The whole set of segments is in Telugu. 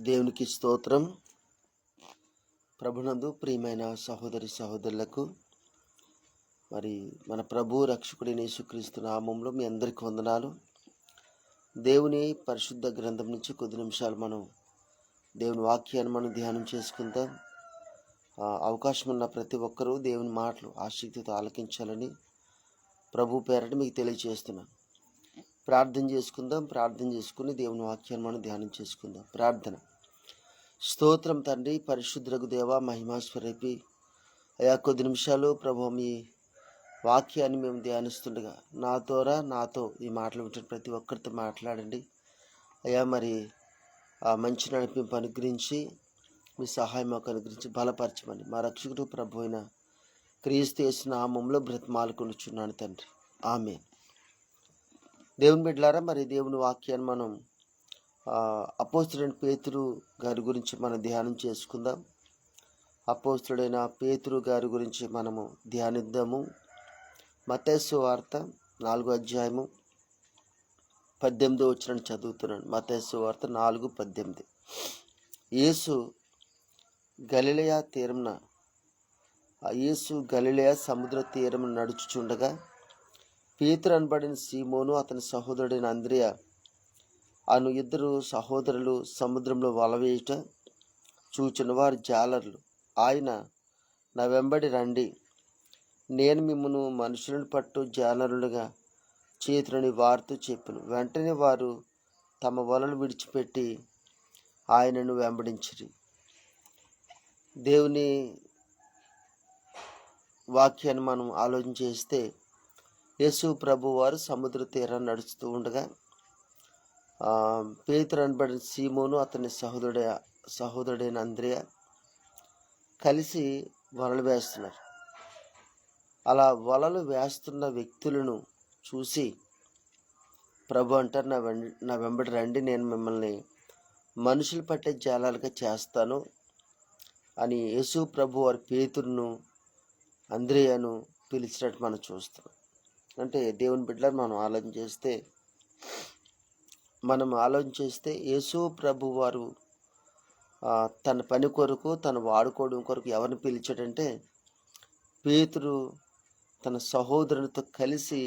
దేవునికి స్తోత్రం. ప్రభునందు ప్రియమైన సహోదరి సహోదరులకు మరి మన ప్రభు రక్షకుడైన యేసుక్రీస్తు నామములో మీ అందరికీ వందనాలు. దేవుని పరిశుద్ధ గ్రంథం నుంచి కొద్ది నిమిషాలు మనం దేవుని వాక్యాన్ని మనం ధ్యానం చేసుకుందాం. అవకాశం ఉన్న ప్రతి ఒక్కరూ దేవుని మాటలు ఆసక్తితో ఆలకించాలని ప్రభు పేరట మీకు తెలియజేస్తున్నాను. ప్రార్థన చేసుకుందాం. ప్రార్థన చేసుకుని దేవుని వాక్యాన్ని మనం ధ్యానం చేసుకుందాం. ప్రార్థన. స్తోత్రం తండ్రి, పరిశుద్ధులకు దేవ, మహిమాస్వరూపి అయా, కొద్ది నిమిషాలు ప్రభు మీ వాక్యాన్ని మేము ధ్యానిస్తుండగా నాతో ఈ మాటలు వింటున్న ప్రతి ఒక్కరితో మాట్లాడండి అయ్యా. మరి ఆ మంచి నడిపింపు అనుగ్రహించి మీ సహాయం మాకు అనుగ్రహించి బలపరచమని మా రక్షకుడు ప్రభు అయిన క్రీస్తు యేసు నామములో బ్రతిమాలుకొనుచున్నాను తండ్రి, ఆమేన్. దేవుని బిడ్డలారా, మరి దేవుని వాక్యాన్ని మనం అపోస్తలుడైన పేతురు గారి గురించి మనం ధ్యానం చేసుకుందాం. అపోస్తలుడైన పేతురు గారి గురించి మనము ధ్యానిద్దాము. మత్తయి సువార్త 4వ అధ్యాయము 18వ వచనం చదువుతున్నాను. మత్తయి సువార్త 4:18. యేసు గలిలయ సముద్ర తీరమున నడుచుచుండగా పేతురు అనబడిన సీమోను, అతని సహోదరుడైన అంద్రెయ అను ఇద్దరు సహోదరులు సముద్రంలో వలవేయుట చూచిన వారు జాలర్లు. ఆయన, నా వెంబడి రండి, నేను మిమ్మును మనుషులను పట్టు జాలరులుగా చేతులని వారితో చెప్పాను. వెంటనే వారు తమ వలలు విడిచిపెట్టి ఆయనను వెంబడించిరి. దేవుని వాక్యాన్ని మనం ఆలోచన చేస్తే, యేసు ప్రభు వారు సముద్ర తీరాన్ని నడుస్తూ ఉండగా పేతురు అనబడిన సీమోను, అతని సహోదరుడైన అంద్రెయ కలిసి వలలు వేస్తున్నారు. అలా వలలు వేస్తున్న వ్యక్తులను చూసి ప్రభు అంటారు, నా వెంబడి రండి, నేను మిమ్మల్ని మనుషులు పట్టే జాలాలుగా చేస్తాను అని యేసు ప్రభు వారి పేతురును అంద్రెయను పిలిచినట్టు మనం చూస్తాం. అంటే దేవుని బిడ్డలను మనం ఆలోచన చేస్తే యేసు ప్రభు వారు తన పని కొరకు, తను వాడుకోవడం కొరకు ఎవరిని పిలిచాడంటే, పేతురు తన సహోదరునితో కలిసి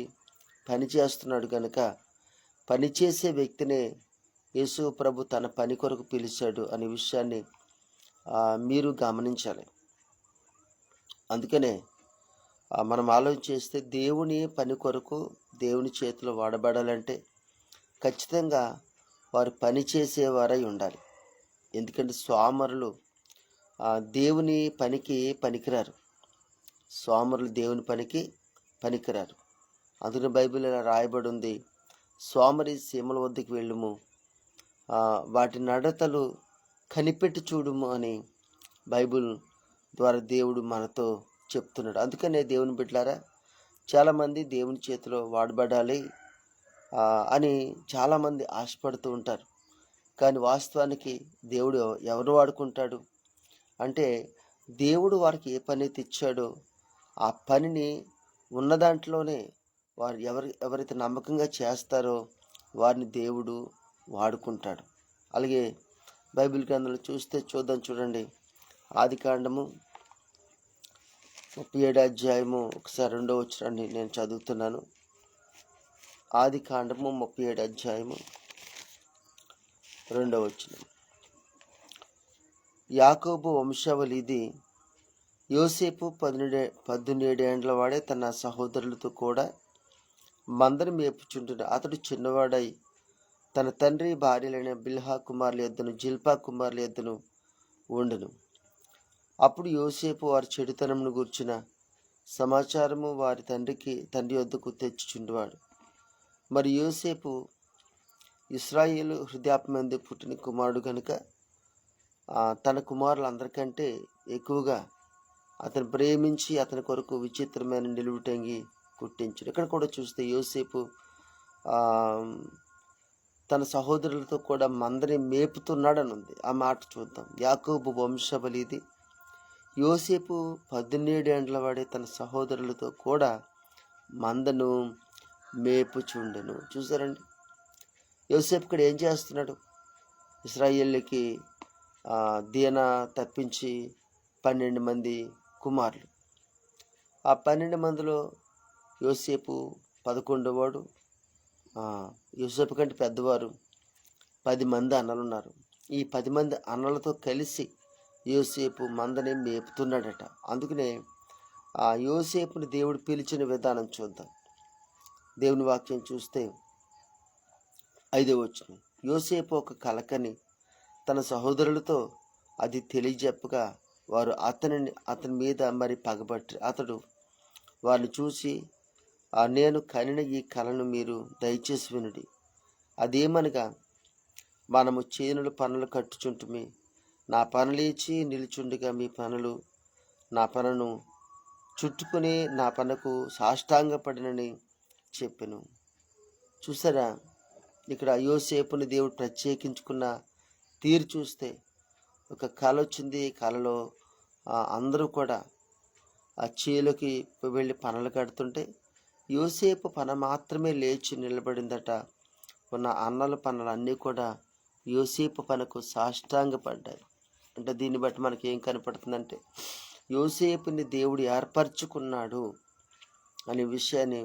పని చేస్తున్నాడు కనుక పనిచేసే వ్యక్తినే యేసు ప్రభు తన పని కొరకు పిలిచాడు అనే విషయాన్ని మీరు గమనించాలి. అందుకనే మనం ఆలోచన చేస్తే దేవుని పని కొరకు దేవుని చేతిలో వాడబడాలంటే ఖచ్చితంగా వారు పని చేసేవారై ఉండాలి. ఎందుకంటే సోమరులు దేవుని పనికి పనికిరారు. సోమరులు దేవుని పనికి పనికిరారు. అందుకని బైబిల్ ఇలా రాయబడి ఉంది, సోమరి సీమల వద్దకు వెళ్ళుము, వాటి నడతలు కనిపెట్టి చూడుము అని బైబిల్ ద్వారా దేవుడు మనతో చెప్తున్నాడు. అందుకనే దేవుని బిడ్డలారా, చాలామంది దేవుని చేతిలో వాడబడాలి అని చాలామంది ఆశపడుతూ ఉంటారు. కానీ వాస్తవానికి దేవుడు ఎవరు వాడుకుంటాడు అంటే, దేవుడు వారికి ఏ పని అయితే ఇచ్చాడో ఆ పనిని ఉన్న దాంట్లోనే వారు ఎవరైతే నమ్మకంగా చేస్తారో వారిని దేవుడు వాడుకుంటాడు. అలాగే బైబిల్ గ్రంథంలో చూడండి. ఆదికాండము 37వ అధ్యాయము ఒకసారి 2వ వచనాన్ని నేను చదువుతున్నాను. ఆదికాండము 37వ అధ్యాయము 2వ వచనం. యాకోబు వంశావళి ఇది. యోసేపు 17 ఏండ్ల వాడే తన సహోదరులతో కూడా మందను మేపుచుంటున్న అతడు చిన్నవాడై తన తండ్రి భార్యలైన బిల్హా కుమారుల యొద్దను, జిల్పా కుమారుల యొద్దను ఉండెను. అప్పుడు యోసేపు వారి చెడుతనమును గూర్చిన సమాచారము వారి తండ్రి యొద్దకు తెచ్చుచుండేవాడు. మరి యోసేపు ఇశ్రాయేలు హృదయాపమందు పుట్టిన కుమారుడు కనుక తన కుమారులందరికంటే ఎక్కువగా అతను ప్రేమించి అతని కొరకు విచిత్రమైన నిలువుటంగి కుట్టించాడు. ఇక్కడ కూడా చూస్తే యోసేపు తన సహోదరులతో కూడా మందని మేపుతున్నాడని ఉంది. ఆ మాట చూద్దాం. యాకోబు వంశావళి ఇది. యోసేపు 17 ఏండ్ల వాడే తన సహోదరులతో కూడా మందను మేపుచుండెను. చూసారండి, యోసేపు ఇక్కడ ఏం చేస్తున్నాడు? ఇశ్రాయేలుకి దీన తప్పించి 12 మంది కుమారులు. ఆ 12 మందిలో యోసేపు 11వ వాడు. యోసేపు కంటే పెద్దవారు 10 మంది అన్నలు ఉన్నారు. ఈ 10 మంది అన్నలతో కలిసి యోసేపు మందని మేపుతున్నాడట. అందుకనే ఆ యోసేపుని దేవుడు పిలిచిన విధానం చూద్దాం. దేవుని వాక్యం చూస్తే 5వ వచనం, యోసేపు ఒక కలకని తన సహోదరులతో అది తెలియజెప్పగా వారు అతని మీద మరి పగబట్టి అతడు వారిని చూసి, నేను కనిన ఈ కలను మీరు దయచేసి వినుడి. అదేమనగా, మనము చేనుల పనులు కట్టుచుంటుమి, నా పనులేచి నిలుచుండగా మీ పనులు నా పనును చుట్టుకుని నా పనుకు సాష్టాంగపడినని చెప్పెను. చూసారా, ఇక్కడ యోసేపుని దేవుడు ప్రత్యేకించుకున్న తీరు చూస్తే ఒక కళ వచ్చింది. కళలో అందరూ కూడా ఆ చేలోకి వెళ్ళి పనులు కడుతుంటే యోసేపు పన మాత్రమే లేచి నిలబడిందట. ఉన్న అన్నల పనులు అన్నీ కూడా యోసేపు పనకు సాష్టాంగపడ్డాయి. అంటే దీన్ని బట్టి మనకి ఏం కనపడుతుందంటే యోసేపుని దేవుడు ఏర్పరచుకున్నాడు అనే విషయాన్ని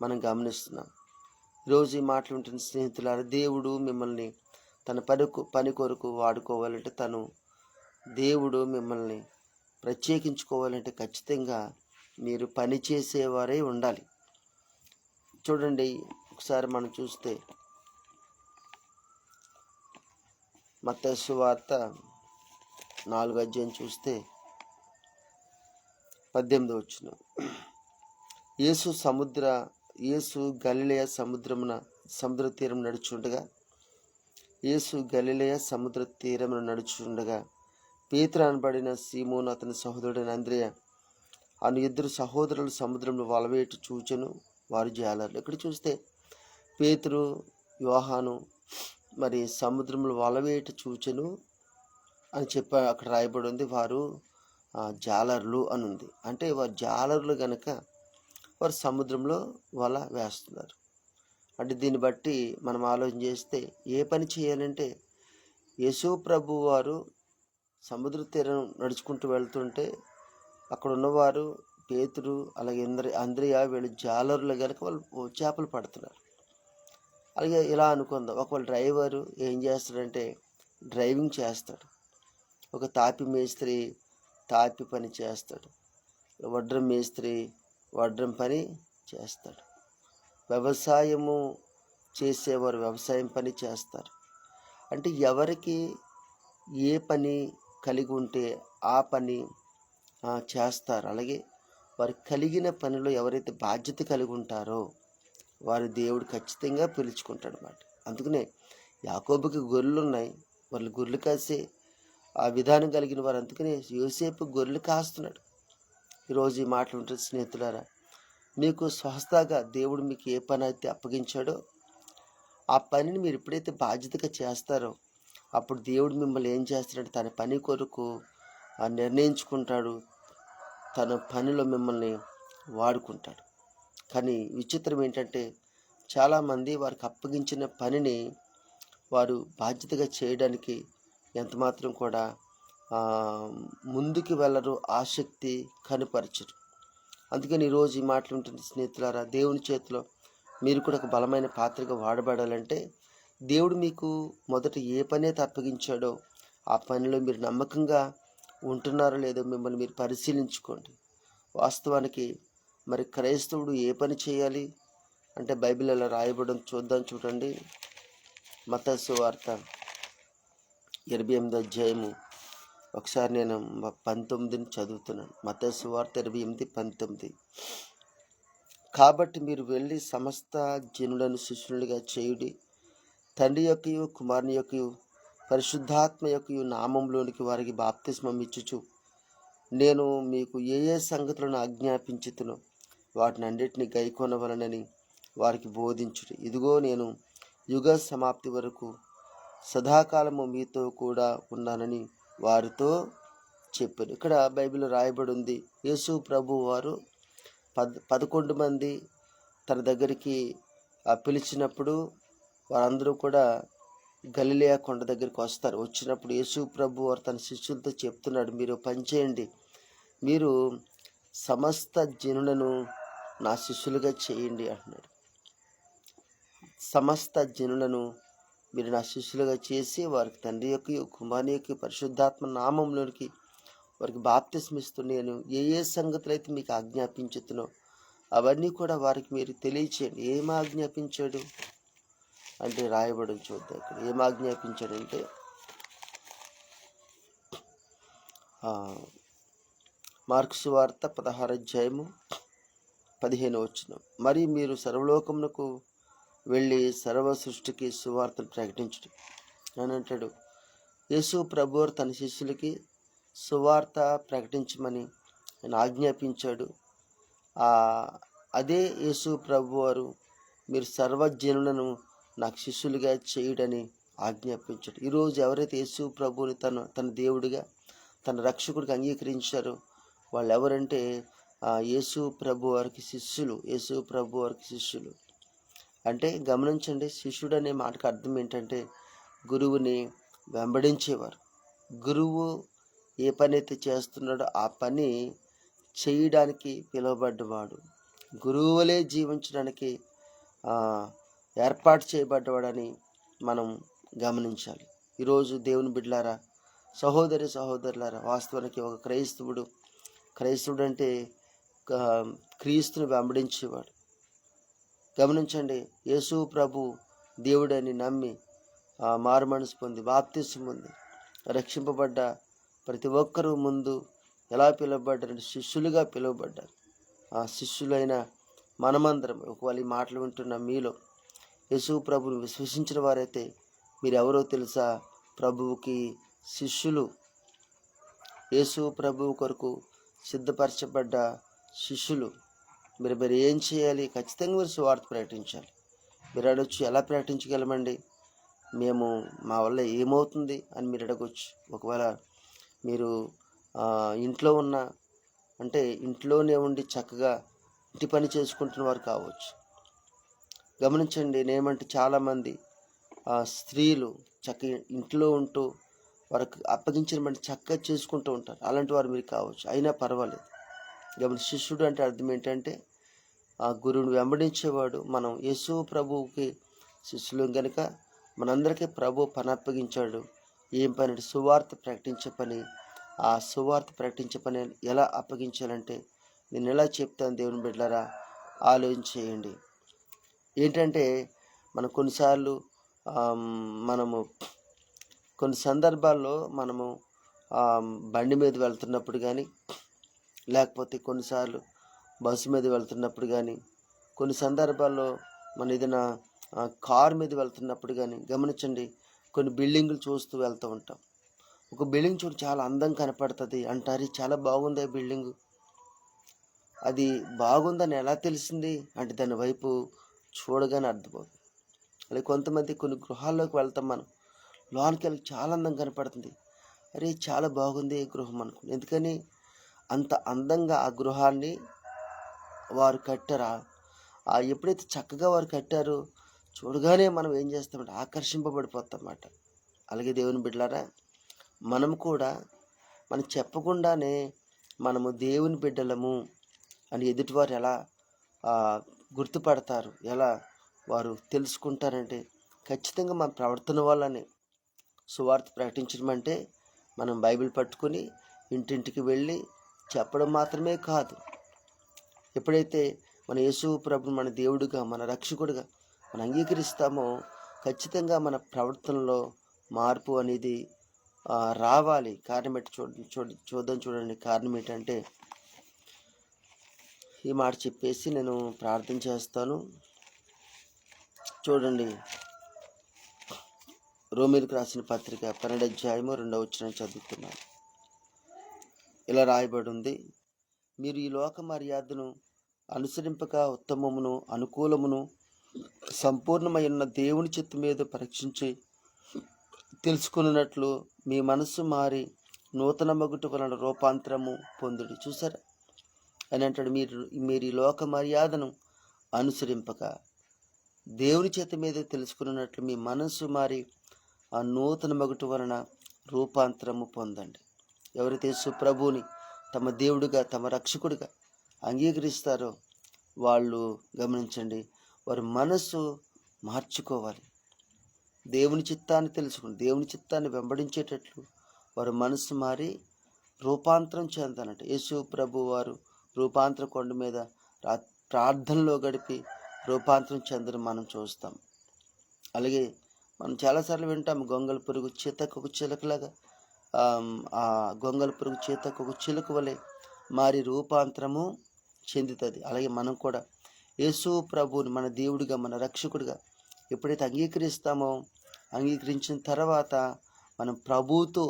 మనం గమనిస్తున్నాం. ఈరోజు ఈ మాటలు ఉంటున్న స్నేహితులారా, దేవుడు మిమ్మల్ని తన పని కొరకు వాడుకోవాలంటే, దేవుడు మిమ్మల్ని ప్రత్యేకించుకోవాలంటే ఖచ్చితంగా మీరు పని చేసేవారే ఉండాలి. చూడండి, ఒకసారి మనం చూస్తే మత్తయి సువార్త 4వ అధ్యాయం చూస్తే 18వ వచనం, యేసు గలిలయ సముద్ర తీరం నడుచుండగా పేతురు అనబడిన సీమోను అతని సహోదరుడైన అంద్రెయ అను 2 సహోదరులు సముద్రంలో వలవేటు చూచెను, వారు జాలర్లు. ఇక్కడ చూస్తే పేతురు, యోహాను మరి సముద్రంలో వలవేటు చూచెను అని అక్కడ రాయబడి ఉంది. వారు జాలర్లు అని ఉంది. అంటే వారు జాలర్లు గనక వారు సముద్రంలో వల వేస్తున్నారు. అంటే దీన్ని బట్టి మనం ఆలోచన చేస్తే ఏ పని చేయాలంటే, యేసు ప్రభు వారు సముద్ర తీరం నడుచుకుంటూ వెళ్తుంటే అక్కడ ఉన్నవారు పేతురు అలాగే అంద్రియ వీళ్ళు జాలర్లు కనుక వాళ్ళు చేపలు పడుతున్నారు. అలాగే ఇలా అనుకుందాం, ఒకవేళ డ్రైవరు ఏం చేస్తాడంటే డ్రైవింగ్ చేస్తాడు, ఒక తాపి మేస్త్రి తాపి పని చేస్తాడు, వడ్రం మేస్త్రి వడ్రం పని చేస్తాడు, వ్యవసాయము చేసేవారు వ్యవసాయం పని చేస్తారు. అంటే ఎవరికి ఏ పని కలిగి ఉంటే ఆ పని చేస్తారు. అలాగే వారు కలిగిన పనిలో ఎవరైతే బాధ్యత కలిగి ఉంటారో వారు దేవుడు ఖచ్చితంగా పిలుచుకుంటాడు అన్నమాట. అందుకనే యాకోబుకి గొర్రెలు ఉన్నాయి, వాళ్ళు గొర్రెలు కాసే ఆ విధానం కలిగిన వారు. అందుకనే యోసేపు గొర్రెలు కాస్తున్నాడు. ఈరోజు ఈ మాటలు ఉంటుంది స్నేహితులారా, మీకు స్వస్థగా దేవుడు మీకు ఏ పని అయితే అప్పగించాడో ఆ పనిని మీరు ఎప్పుడైతే బాధ్యతగా చేస్తారో అప్పుడు దేవుడు మిమ్మల్ని ఏం చేస్తాడంటే తన పని కొరకు నిర్ణయించుకుంటాడు, తన పనిలో మిమ్మల్ని వాడుకుంటాడు. కానీ విచిత్రం ఏంటంటే చాలామంది వారికి అప్పగించిన పనిని వారు బాధ్యతగా చేయడానికి ఎంతమాత్రం కూడా ముందుకు వెళ్ళరు, ఆసక్తి కనపరచరు. అందుకని ఈరోజు ఈ మాటలు ఉంటుంది స్నేహితులారా, దేవుని చేతిలో మీరు కూడా ఒక బలమైన పాత్రగా వాడబడాలంటే దేవుడు మీకు మొదట ఏ పని అయితే అప్పగించాడో ఆ పనిలో మీరు నమ్మకంగా ఉంటున్నారో లేదో మిమ్మల్ని మీరు పరిశీలించుకోండి. వాస్తవానికి మరి క్రైస్తవుడు ఏ పని చేయాలి అంటే బైబిల్ అలా రాయబడడం చూడండి. మత్తయి సువార్త 28వ అధ్యాయము ఒకసారి నేను 19ని చదువుతున్నాను. మత్తయి సువార్త 28:19, కాబట్టి మీరు వెళ్ళి సమస్త జనులను శిష్యులుగా చేయుడి, తండ్రి యొక్కయు కుమారుని యొక్కయు పరిశుద్ధాత్మ యొక్కయు నామంలోనికి వారికి బాప్తిస్మం ఇచ్చుచు నేను మీకు ఏ ఏ సంగతులను ఆజ్ఞాపించుతునో వాటిని అన్నిటిని గైకొనవలనని వారికి బోధించుడి. ఇదిగో నేను యుగ సమాప్తి వరకు సదాకాలము మీతో కూడా ఉన్నానని వారితో చెప్పారు. ఇక్కడ బైబిల్ రాయబడి ఉంది, యేసు ప్రభు వారు 11 మంది తన దగ్గరికి పిలిచినప్పుడు వారందరూ కూడా గలిలయ కొండ దగ్గరికి వస్తారు. వచ్చినప్పుడు యేసు ప్రభు వారు తన శిష్యులతో చెప్తున్నాడు, మీరు పని చేయండి, మీరు సమస్త జనులను నా శిష్యులుగా చేయండి అంటున్నాడు. సమస్త జనులను మీరు నా శిష్యులుగా చేసి వారికి తండ్రి యొక్క కుమారుని యొక్క పరిశుద్ధాత్మ నామంలోనికి వారికి బాప్తిస్మిస్తూ నేను ఏ ఏ సంగతులు అయితే మీకు ఆజ్ఞాపించుతున్నో అవన్నీ కూడా వారికి మీరు తెలియచేయండి. ఏం ఆజ్ఞాపించాడు అంటే రాయబడి చూద్దాం. ఇక్కడ ఏం ఆజ్ఞాపించాడంటే మార్కు సువార్త 16:15 మరి మీరు సర్వలోకమునకు వెళ్ళి సర్వ సృష్టికి సువార్తను ప్రకటించడం అని అంటాడు. యేసు ప్రభువారు తన శిష్యులకి సువార్త ప్రకటించమని ఆయన ఆజ్ఞాపించాడు. అదే యేసు ప్రభువారు మీరు సర్వజనులను నాకు శిష్యులుగా చేయడని ఆజ్ఞాపించాడు. ఈరోజు ఎవరైతే యేసు ప్రభువుని తన దేవుడిగా తన రక్షకుడికి అంగీకరించారో వాళ్ళు ఎవరంటే యేసు ప్రభు వారికి శిష్యులు. యేసు ప్రభు వారికి శిష్యులు అంటే గమనించండి, శిష్యుడు అనే మాటకు అర్థం ఏంటంటే గురువుని వెంబడించేవారు. గురువు ఏ పని అయితే చేస్తున్నాడో ఆ పని చేయడానికి పిలువబడ్డవాడు, గురువులే జీవించడానికి ఏర్పాటు చేయబడ్డవాడని మనం గమనించాలి. ఈరోజు దేవుని బిడ్డలారా, సహోదరి సహోదరులారా, వాస్తవానికి ఒక క్రైస్తవుడు అంటే క్రీస్తుని వెంబడించేవాడు. గమనించండి, యేసు ప్రభు దేవుడని నమ్మి మారు మనసు పొంది బాప్తిసం పొంది రక్షింపబడ్డ ప్రతి ఒక్కరూ ముందు ఎలా పిలువబడ్డారంటే శిష్యులుగా పిలువబడ్డారు. ఆ శిష్యులైన మనమందరం ఒకవేళ ఈ మాటలు వింటున్న మీలో యేసు ప్రభుని విశ్వసించిన వారైతే మీరెవరో తెలుసా? ప్రభువుకి శిష్యులు. యేసు ప్రభువు కొరకు సిద్ధపరచబడ్డ శిష్యులు. మీరు ఏం చేయాలి? ఖచ్చితంగా మీరు సువార్త ప్రకటించాలి. మీరు అడగచ్చు, ఎలా ప్రకటించగలమండి? మా వల్ల ఏమవుతుంది అని మీరు అడగచ్చు. ఒకవేళ మీరు ఇంట్లో అంటే ఇంట్లోనే ఉండి చక్కగా ఇంటి పని చేసుకుంటున్న వారు కావచ్చు. గమనించండి, నేనేమంటే చాలామంది స్త్రీలు చక్కగా ఇంట్లో ఉంటూ వారికి అప్పగించిన పని చక్కగా చేసుకుంటూ ఉంటారు. అలాంటి వారు మీరు కావచ్చు, అయినా పర్వాలేదు. శిష్యుడు అంటే అర్థం ఏంటంటే ఆ గురువుని వెంబడించేవాడు. మనం యేసు ప్రభువుకి శిష్యులు కనుక మనందరికీ ప్రభు పని అప్పగించాడు. ఏం పని అంటే సువార్త ప్రకటించే పని. ఆ సువార్త ప్రకటించే పని ఎలా అప్పగించాలంటే నేను ఎలా చెప్తాను దేవుని బిడ్డలారా, ఆలోచించేయండి. ఏంటంటే మనం కొన్నిసార్లు కొన్ని సందర్భాల్లో మనము బండి మీద వెళ్తున్నప్పుడు కానీ, లేకపోతే కొన్నిసార్లు బస్సు మీద వెళ్తున్నప్పుడు కానీ, కొన్ని సందర్భాల్లో మన ఏదైనా కారు మీద వెళ్తున్నప్పుడు కానీ గమనించండి, కొన్ని బిల్డింగులు చూస్తూ వెళ్తూ ఉంటాం. ఒక బిల్డింగ్ చూడు చాలా అందంగా కనపడుతుంది అంటారు, చాలా బాగుంది ఆ బిల్డింగు. అది బాగుందని ఎలా తెలిసింది అంటే దాని వైపు చూడగానే అర్థమవుతుంది. అలాగే కొంతమంది కొన్ని గృహాల్లోకి వెళ్తాం, మనం లోనికి వెళ్ళి చాలా అందంగా కనపడుతుంది, అరే చాలా బాగుంది ఈ గృహం అనుకుని. ఎందుకని అంత అందంగా ఆ గృహాన్ని వారు కట్టారా? ఎప్పుడైతే చక్కగా వారు కట్టారో చూడగానే మనం ఏం చేస్తామంటే ఆకర్షింపబడిపోతామన్నమాట. అలాగే దేవుని బిడ్డలారా, మనం కూడా మనం చెప్పకుండానే మనము దేవుని బిడ్డలము అని ఎదుటివారు ఎలా గుర్తుపడతారు, ఎలా వారు తెలుసుకుంటారంటే ఖచ్చితంగా మన ప్రవర్తన వల్లనే. సువార్త ప్రకటించడం అంటే మనం బైబిల్ పట్టుకొని ఇంటింటికి వెళ్ళి చెప్పడం మాత్రమే కాదు. ఎప్పుడైతే మన యేసు ప్రభుని మన దేవుడిగా మన రక్షకుడిగా మనం అంగీకరిస్తామో ఖచ్చితంగా మన ప్రవర్తనలో మార్పు అనేది రావాలి. కారణం ఏంటి చూడండి. కారణం ఏంటంటే ఈ మాట చెప్పేసి నేను ప్రార్థన చేస్తాను. చూడండి, రోమీయులకు రాసిన పత్రిక 12:2 చదువుతున్నాను. ఇలా రాయబడి ఉంది, మీరు ఈ లోక మర్యాదను అనుసరింపక ఉత్తమమును అనుకూలమును సంపూర్ణమై ఉన్న దేవుని చిత్తం మీద పరీక్షించి తెలుసుకున్నట్లు మీ మనస్సు మారి నూతన మగుట వలన రూపాంతరము పొందుడి. చూసారా అని అంటాడు. మీరు ఈ లోక మర్యాదను అనుసరింపక దేవుని చేత మీద తెలుసుకున్నట్లు మీ మనస్సు మారి ఆ నూతన మగుట వలన రూపాంతరము పొందండి. ఎవరైతే యేసు ప్రభువుని తమ దేవుడిగా, తమ రక్షకుడిగా అంగీకరిస్తారో వాళ్ళు గమనించండి, వారి మనసు మార్చుకోవాలి. దేవుని చిత్తాన్ని తెలుసుకుని దేవుని చిత్తాన్ని వెంబడించేటట్లు వారి మనసు మారి రూపాంతరం చెందాలంట. యేసు ప్రభు వారు రూపాంతర కొండ మీద ప్రార్థనలో గడిపి రూపాంతరం చెందడం మనం చూస్తాం. అలాగే మనం చాలాసార్లు వింటాం, గొంగళ పురుగు చేతకు చిలకలాగా ఆ గొంగళ పురుగు చేతకు చిలుక వలె మారి రూపాంతరము చెందుతుంది. అలాగే మనం కూడా యేసు ప్రభువుని మన దేవుడిగా, మన రక్షకుడిగా ఎప్పుడైతే అంగీకరించిన తర్వాత మనం ప్రభువుతో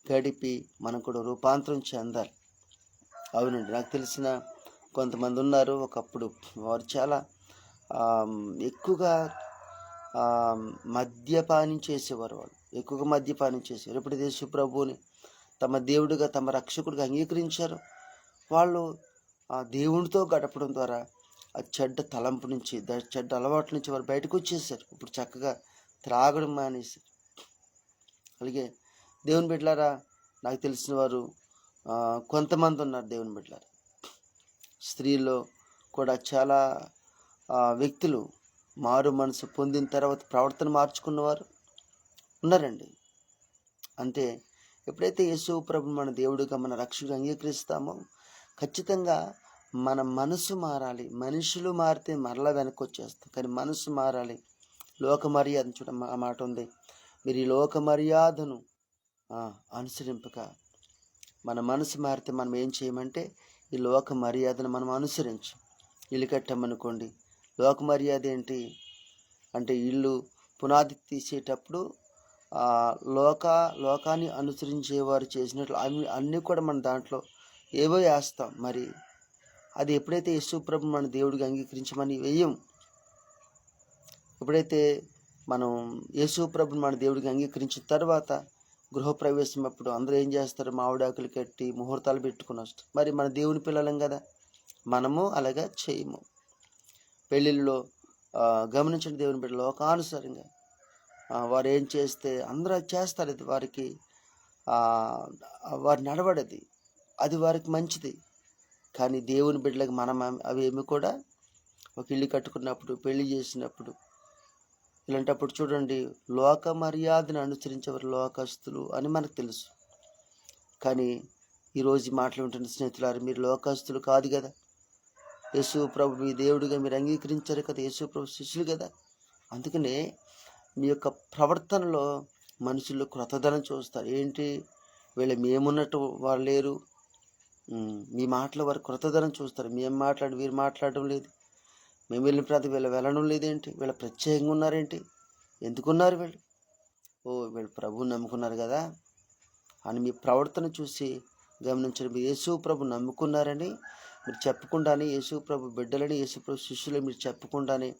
గడిపి మనం కూడా రూపాంతరం చెందాలి. అవునండి, నాకు తెలిసిన కొంతమంది ఉన్నారు. ఒకప్పుడు వారు చాలా ఎక్కువగా మద్యపానం చేసేవారు. వాళ్ళు ఎక్కువగా మద్యపానం చేసేవారు. ఎప్పుడైతే యేసు ప్రభువుని తమ దేవుడిగా, తమ రక్షకుడిగా అంగీకరించారో వాళ్ళు ఆ దేవునితో గడపడం ద్వారా ఆ చెడ్డ తలంపు నుంచి, చెడ్డ అలవాట్ల నుంచి వారు బయటకు వచ్చేసారు. ఇప్పుడు చక్కగా త్రాగడం మానేశారు. అలాగే దేవుని బిడ్డలారా, నాకు తెలిసిన వారు కొంతమంది ఉన్నారు. దేవుని బిడ్డలారా, స్త్రీల్లో కూడా చాలా వ్యక్తులు మారు మనసు పొందిన తర్వాత ప్రవర్తన మార్చుకున్నవారు ఉన్నారండి. అంటే ఎప్పుడైతే యేసు ప్రభుని మన దేవుడిగా, మన రక్షకుడిగా అంగీకరిస్తామో ఖచ్చితంగా మన మనసు మారాలి. మనుషులు మారితే మరలా వెనక్కి వచ్చేస్తాం, కానీ మనసు మారాలి. లోక మర్యాద చూడ ఆ మాట ఉంది, మీరు ఈ లోక మర్యాదను అనుసరింపక మన మనసు మారితే మనం ఏం చేయమంటే ఈ లోక మర్యాదను మనం అనుసరించి ఇల్లు కట్టామనుకోండి. లోక మర్యాద ఏంటి అంటే ఇల్లు పునాది తీసేటప్పుడు లోకాన్ని అనుసరించేవారు చేసినట్లు అన్నీ కూడా మన దాంట్లో ఏవో వేస్తాం. మరి అది ఎప్పుడైతే యేసు ప్రభు మన దేవుడిగా అంగీకరించమని వేయం, ఎప్పుడైతే మనం యేసు ప్రభుని మన దేవుడిగా అంగీకరించిన తర్వాత గృహప్రవేశం అప్పుడు అందరూ ఏం చేస్తారు, మామిడాకులు కట్టి ముహూర్తాలు పెట్టుకుని వస్తారు. మరి మన దేవుని పిల్లలం కదా, మనము అలాగా చేయము. పెళ్ళిళ్ళలో గమనించండి, దేవుని బిడ్డ లోకానుసారంగా వారు ఏం చేస్తే అందరూ చేస్తారు. అది వారికి వారి నడవడది, అది వారికి మంచిది. కానీ దేవుని బిడ్డలకు మనం అవేమి కూడా ఒక ఇల్లు కట్టుకున్నప్పుడు, పెళ్లి చేసినప్పుడు, ఇలాంటప్పుడు చూడండి, లోక మర్యాదను అనుసరించేవారు లోకస్తులు అని మనకు తెలుసు. కానీ ఈరోజు మాట్లాడుతున్న స్నేహితులారు, మీరు లోకస్తులు కాదు కదా, యేసు ప్రభు మీ దేవుడిగా మీరు అంగీకరించారు కదా, యేసు ప్రభు శిష్యులు కదా. అందుకనే మీ యొక్క ప్రవర్తనలో మనుషులు క్రొత్తదనం చూస్తారు. ఏంటి, వీళ్ళు మేమున్నట్టు వారు లేరు, మీ మాటలో వారు క్రొత్తదనం చూస్తారు. మేము మాట్లాడి వీరు మాట్లాడడం లేదు, మేము వెళ్ళిన ప్రాంతం వీళ్ళు వెళ్ళడం లేదేంటి, వీళ్ళు ప్రత్యేకంగా ఉన్నారేంటి, ఎందుకున్నారు వీళ్ళు, వీళ్ళు ప్రభువుని నమ్ముకున్నారు కదా అని మీ ప్రవర్తన చూసి గమనించండి. మీరు యేసు ప్రభు నమ్ముకున్నారని మీరు చెప్పకుండానే, యేసు ప్రభు బిడ్డలని, యేసు ప్రభు శిష్యులని మీరు చెప్పకుండానే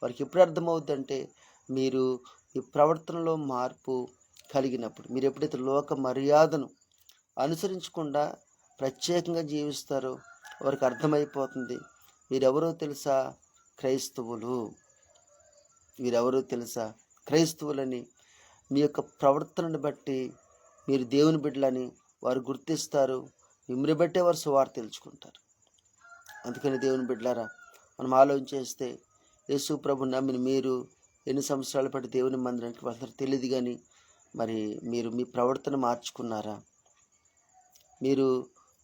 వారికి ఎప్పుడు అర్థమవుతుందంటే మీరు మీ ప్రవర్తనలో మార్పు కలిగినప్పుడు. మీరు ఎప్పుడైతే లోక మర్యాదను అనుసరించకుండా ప్రత్యేకంగా జీవిస్తారో వారికి అర్థమైపోతుంది, వీరెవరో తెలుసా, క్రైస్తవులు, వీరెవరో తెలుసా, క్రైస్తవులని. మీ యొక్క ప్రవర్తనను బట్టి మీరు దేవుని బిడ్డలని వారు గుర్తిస్తారు. మిమ్మల్ని బట్టే వారు సువార్త తెలుసుకుంటారు. అందుకని దేవుని బిడ్డలారా, మనం ఆలోచించేస్తే యేసు ప్రభు నమ్మిన మీరు ఎన్ని సంవత్సరాల పాటు దేవుని మందిరానికి వెళ్తారో తెలియదు, కానీ మరి మీరు మీ ప్రవర్తన మార్చుకున్నారా? మీరు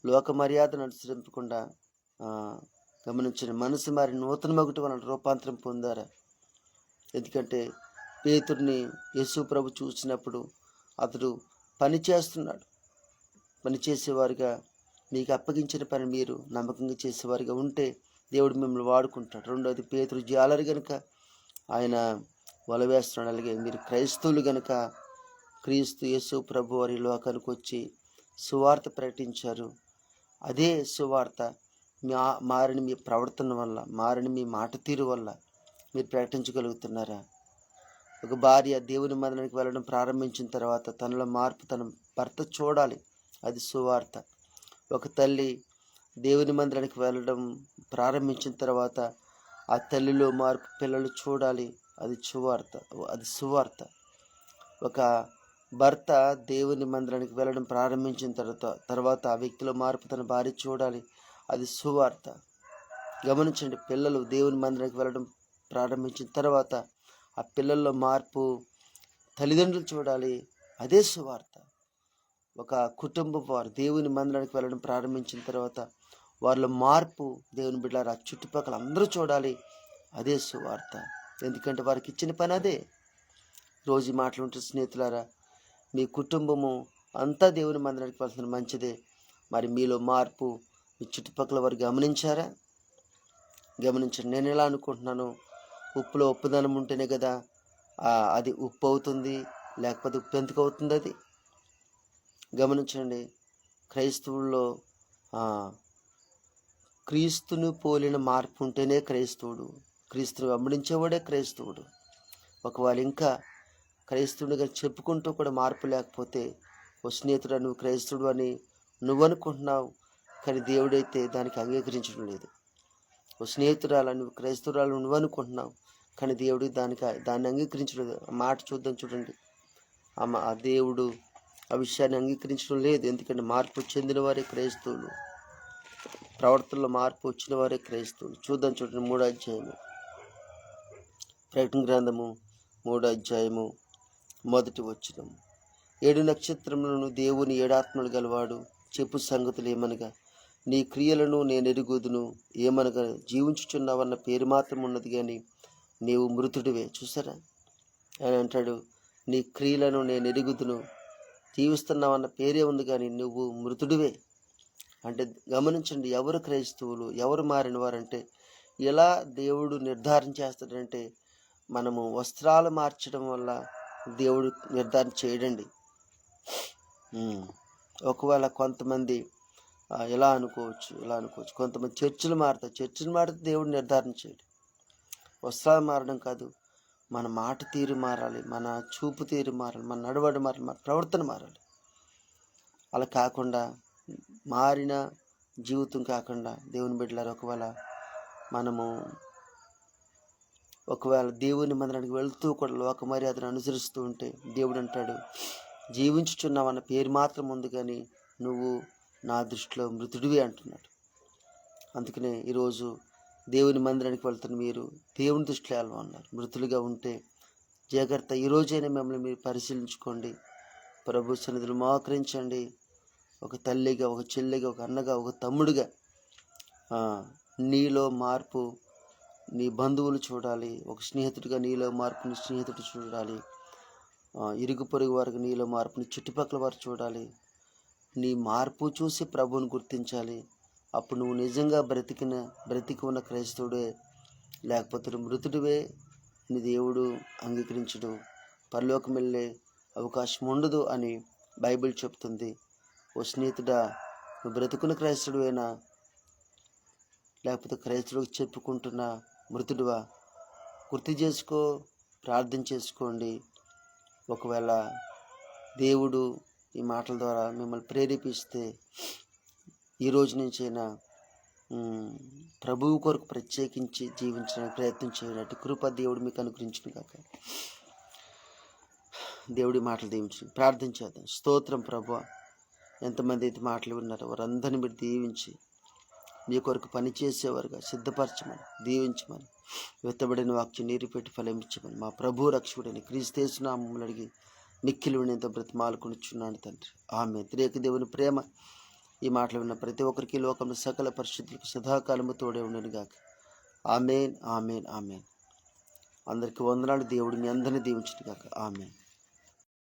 లోక మర్యాదను అనుసరించకుండా గమనించిన మనసు మారి నూతన మగుట వలన రూపాంతరం పొందారా? ఎందుకంటే పేతుర్ని యేసు ప్రభు చూసినప్పుడు అతడు పని చేస్తున్నాడు, పని చేసేవారుగా మీకు అప్పగించిన పని మీరు నమ్మకంగా చేసేవారుగా ఉంటే దేవుడు మిమ్మల్ని వాడుకుంటాడు. రెండోది, పేతురు జాలరు గనుక ఆయన వల వేస్తున్నాడు. అలాగే మీరు క్రైస్తవులు గనుక క్రీస్తు యేసు ప్రభు వారి లోకానికి వచ్చి సువార్త ప్రకటించారు. అదే సువార్త మారిన మీ ప్రవర్తన వల్ల, మారిన మీ మాట తీరు వల్ల మీరు ప్రకటించగలుగుతున్నారా? ఒక భార్య దేవుని మందిరానికి వెళ్ళడం ప్రారంభించిన తర్వాత తనలో మార్పు తన భర్త చూడాలి, అది సువార్త. ఒక తల్లి దేవుని మందిరానికి వెళ్ళడం ప్రారంభించిన తర్వాత ఆ తల్లిలో మార్పు పిల్లలు చూడాలి, అది సువార్త. ఒక భర్త దేవుని మందిరానికి వెళ్ళడం ప్రారంభించిన తర్వాత ఆ వ్యక్తిలో మార్పు తన భార్య చూడాలి, అది సువార్త. గమనించండి, పిల్లలు దేవుని మందిరానికి వెళ్ళడం ప్రారంభించిన తర్వాత ఆ పిల్లల్లో మార్పు తల్లిదండ్రులు చూడాలి, అదే సువార్త. ఒక కుటుంబం వారు దేవుని మందిరానికి వెళ్ళడం ప్రారంభించిన తర్వాత వాళ్ళ మార్పు దేవుని బిడ్డలారా చుట్టుపక్కల అందరూ చూడాలి, అదే సువార్త. ఎందుకంటే వారికి ఇచ్చిన పని అదే. రోజు మాటలుంటే స్నేహితులారా, మీ కుటుంబము అంతా దేవుని మందిరానికి వెళ్తున్న మంచిదే. మరి మీలో మార్పు మీ చుట్టుపక్కల వారు గమనించారా? గమనించండి. నేను ఎలా అనుకుంటున్నాను, ఉప్పులో ఉప్పుదనం ఉంటేనే కదా అది ఉప్పు అవుతుంది, లేకపోతే ఉప్పు ఎందుకు అవుతుంది? అది గమనించండి. క్రైస్తవుల్లో క్రీస్తును పోలిన మార్పు ఉంటేనే క్రైస్తవుడు. క్రీస్తుని వెంబడించేవాడే క్రైస్తవుడు. ఒకవేళ ఇంకా క్రైస్తవుడిగా చెప్పుకుంటూ కూడా మార్పు లేకపోతే, ఓ స్నేహితుడు నువ్వు క్రైస్తవుడు అని నువ్వు అనుకుంటున్నావు, కానీ దేవుడైతే దానికి అంగీకరించడం లేదు. ఓ స్నేహితురాలు నువ్వు క్రైస్తవురాలు నువ్వు అనుకుంటున్నావు, కానీ దేవుడు దాన్ని అంగీకరించడం లేదు. ఆ మాట చూద్దాం, చూడండి. ఆ దేవుడు ఆ విషయాన్ని అంగీకరించడం లేదు. ఎందుకంటే మార్పు చెందిన వారే క్రైస్తవులు, ప్రవర్తనలో మార్పు వచ్చిన వారే క్రైస్తవులు. చూద్దాం, చూడండి. 3వ అధ్యాయము, ప్రకటన గ్రంథము 3వ అధ్యాయము 1వ వచనం. 7 నక్షత్రములను దేవుని 7 ఆత్మలు గలవాడు చెప్పు సంగతులు ఏమనగా, నీ క్రియలను నేను ఎరుగుదును. ఏమనగా, జీవించుచున్నావన్న పేరు మాత్రం ఉన్నది కానీ నీవు మృతుడివే. చూసారా? ఆయన అంటాడు, నీ క్రియలను నేను ఎరుగుదును, జీవిస్తున్నావన్న పేరే ఉంది కానీ నువ్వు మృతుడివే. అంటే గమనించండి, ఎవరు క్రైస్తవులు, ఎవరు మారిన వారంటే, ఎలా దేవుడు నిర్ధారణ చేస్తాడంటే, మనము వస్త్రాలు మార్చడం వల్ల దేవుడు నిర్ధారణ చేయడండి. ఒకవేళ కొంతమంది ఇలా అనుకోవచ్చు, కొంతమంది చర్చిలు మారితే దేవుడు నిర్ధారణ చేయడు. వస్త్రాలు మారడం కాదు, మన మాట తీరు మారాలి, మన చూపు తీరు మారాలి, మన నడవడి మారాలి, మన ప్రవర్తన మారాలి. అలా కాకుండా మారిన జీవితం కాకుండా దేవుని బిడ్డలారు, ఒకవేళ దేవుని మందిరానికి వెళ్తూ కూడా లోక మర్యాదను అనుసరిస్తూ ఉంటే దేవుడు అంటాడు, జీవించుచున్నావన్న పేరు మాత్రం ఉంది కానీ నువ్వు నా దృష్టిలో మృతుడివి అంటున్నాడు. అందుకనే ఈరోజు దేవుని మందిరానికి వెళ్తున్న మీరు దేవుని దృష్టిలో ఎలా ఉన్నారు? మృతులుగా ఉంటే జాగ్రత్త. ఈరోజైనా మిమ్మల్ని మీరు పరిశీలించుకోండి. ప్రభు సన్నిధిలో మోకరించండి. ఒక తల్లిగా, ఒక చెల్లిగా, ఒక అన్నగా, ఒక తమ్ముడిగా నీలో మార్పు నీ బంధువులు చూడాలి. ఒక స్నేహితుడిగా నీలో మార్పుని స్నేహితుడు చూడాలి. ఇరుగు పొరుగు వారికి నీలో మార్పుని చుట్టుపక్కల వారు చూడాలి. నీ మార్పు చూసి ప్రభువుని గుర్తించాలి. అప్పుడు నువ్వు నిజంగా బ్రతికి ఉన్న క్రైస్తవుడే, లేకపోతే మృతుడివే. నీ దేవుడు అంగీకరించడు, పరలోకం వెళ్ళే అవకాశం ఉండదు అని బైబిల్ చెప్తుంది. ఓ స్నేహితుడా, నువ్వు బ్రతుకున్న క్రైస్తవుడేనా, లేకపోతే క్రైస్తవుడికి చెప్పుకుంటున్న మృతుడివా? గుర్తు చేసుకో, ప్రార్థన చేసుకోండి. ఒకవేళ దేవుడు ఈ మాటల ద్వారా మిమ్మల్ని ప్రేరేపిస్తే ఈ రోజు నుంచైనా ప్రభువు కొరకు ప్రత్యేకించి జీవించడానికి ప్రయత్నం చేయనట్టు కృప దేవుడు మీకు అనుగ్రహించును కాక. దేవుడి మాటలు దీవించు. ప్రార్థన చేద్దాం. స్తోత్రం ప్రభువా, ఎంతమంది అయితే మాటలు విన్నారో వారందరినీ మీరు దీవించి మీ కొరకు పనిచేసేవారుగా సిద్ధపరచమని, దీవించమని, వెత్తబడిన వాక్యం నీరు పెట్టి ఫలించమని మా ప్రభు రక్షకుడని క్రీస్తు యేసు నామములో అడిగి మిక్కిలి వినేంత బ్రతిమాలుకొనిచున్నాను తండ్రి. ఆమేన్. త్రియక దేవుని ప్రేమ ఈ మాటలు విన్న ప్రతి ఒక్కరికి లోకంలో సకల పరిశుద్ధులకు సదాకాలము తోడే ఉండను గాక. ఆమేన్, ఆమేన్, ఆమేన్. అందరికీ వందనాలు. దేవుడు మీ అందరినీ దీవించును గాక. ఆమేన్.